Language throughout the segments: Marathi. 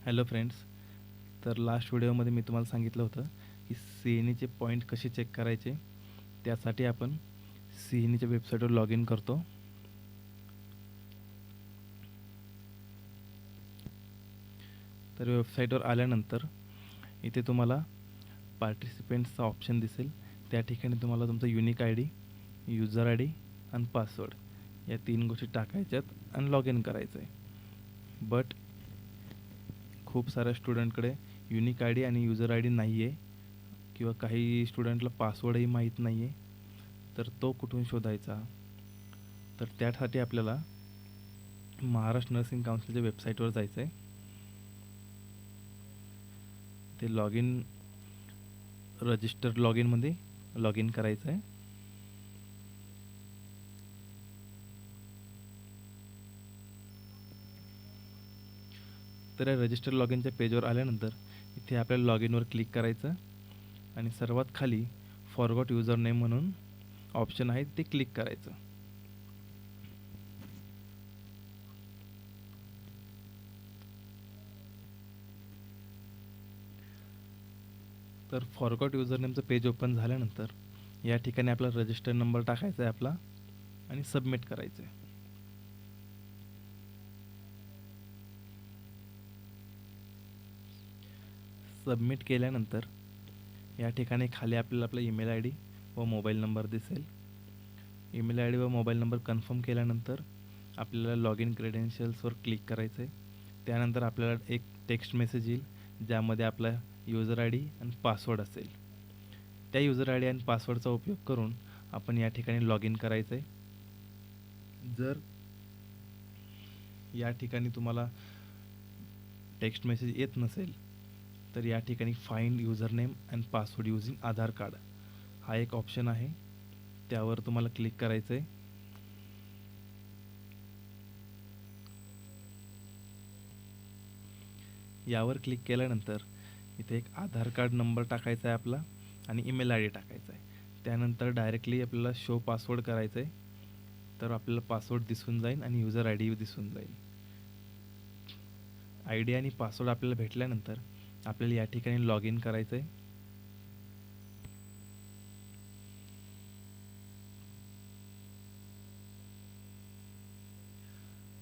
Hello friends. तर लास्ट व्हिडिओमध्ये मी तुम्हाला सांगितलं होतं की सी-एन-ईचे पॉईंट कसे चेक करायचे. त्यासाठी आपण सी-एन-ईच्या वेबसाईटवर लॉग इन करतो. तर वेबसाईटवर आल्यानंतर इथे तुम्हाला पार्टिसिपेंट्सचा ऑप्शन दिसेल. त्या ठिकाणी तुम्हाला तुमचा unique I D, user I D आणि पासवर्ड या 3 गोष्टी टाकायच्यात आणि लॉग इन करायचं आहे. बट खूप साऱ्या स्टुडंटकडे युनिक आय डी आणि युजर आय डी नाही आहे किंवा काही स्टुडंटला पासवर्डही माहीत नाही आहे. तर तो कुठून शोधायचा? तर त्यासाठी आपल्याला महाराष्ट्र नर्सिंग काउन्सिलच्या वेबसाईटवर जायचं आहे. ते रजिस्टर लॉग इनमध्ये लॉग इन करायचं आहे. तर या रजिस्टर लॉग इनच्या पेजवर आल्यानंतर इथे आपल्याला लॉग इनवर क्लिक करायचं आणि सर्वात खाली फॉरगॉट युजर नेम म्हणून ऑप्शन आहे ते क्लिक करायचं. तर फॉरगॉट युजर नेमचं पेज ओपन झाल्यानंतर या ठिकाणी आपला रजिस्टर नंबर टाकायचा आहे आपला आणि सबमिट करायचं आहे. सबमिट केल्यानंतर या ठिकाणी खाली आपल्याला आपला ईमेल आय डी व मोबाईल नंबर दिसेल. ईमेल आय डी व मोबाईल नंबर कन्फर्म केल्यानंतर आपल्याला लॉग इन क्रेडेन्शियल्सवर क्लिक करायचं आहे. त्यानंतर आपल्याला एक टेक्स्ट मेसेज येईल ज्यामध्ये आपला युजर आय डी आणि पासवर्ड असेल. त्या युजर आय डी आणि पासवर्डचा उपयोग करून आपण या ठिकाणी लॉग इन करायचं आहे. जर या ठिकाणी तुम्हाला टेक्स्ट मेसेज येत नसेल तर या ठिकाणी find user name and password using Aadhaar card हा एक ऑप्शन आहे. त्यावर तुम्हाला क्लिक करायचं आहे. यावर क्लिक केल्यानंतर इथे एक आधार कार्ड नंबर टाकायचा आहे आपला आणि ईमेल आय डी टाकायचा आहे. त्यानंतर डायरेक्टली आपल्याला शो पासवर्ड करायचं आहे. तर आपल्याला पासवर्ड दिसून जाईल आणि युजर आय डी दिसून जाईल. आय डी आणि पासवर्ड आपल्याला भेटल्यानंतर आपल्याला या ठिकाणी लॉग इन करायचं आहे.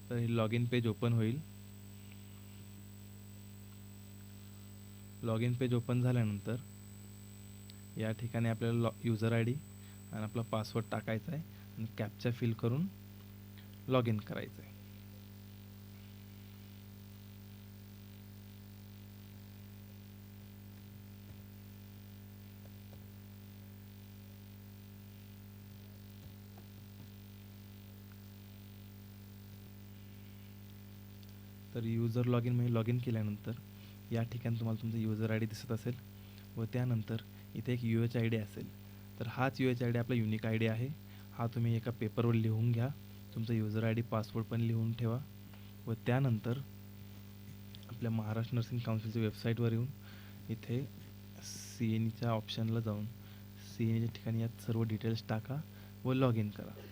तर हे लॉग इन पेज ओपन होईल. लॉग इन पेज ओपन झाल्यानंतर या ठिकाणी आपल्याला युजर आय डी आणि आपला पासवर्ड टाकायचा आहे आणि कॅप्चा फिल करून लॉग इन करायचं आहे. तर युजर लॉग इनमध्ये लॉग इन केल्यानंतर या ठिकाणी तुम्हाला तुमचा युजर आय डी दिसत असेल व त्यानंतर इथे एक यू एच आय डी असेल. तर हाच यू एच आय डी आपला युनिक आय डी आहे. हा तुम्ही एका पेपरवर लिहून घ्या. तुमचा युजर आय डी पासवर्ड पण लिहून ठेवा व त्यानंतर आपल्या महाराष्ट्र नर्सिंग काउन्सिलच्या वेबसाईटवर येऊन इथे सी-एन-ईच्या ऑप्शनला जाऊन सी-एन-ईच्या ठिकाणी यात सर्व डिटेल्स टाका व लॉग इन करा.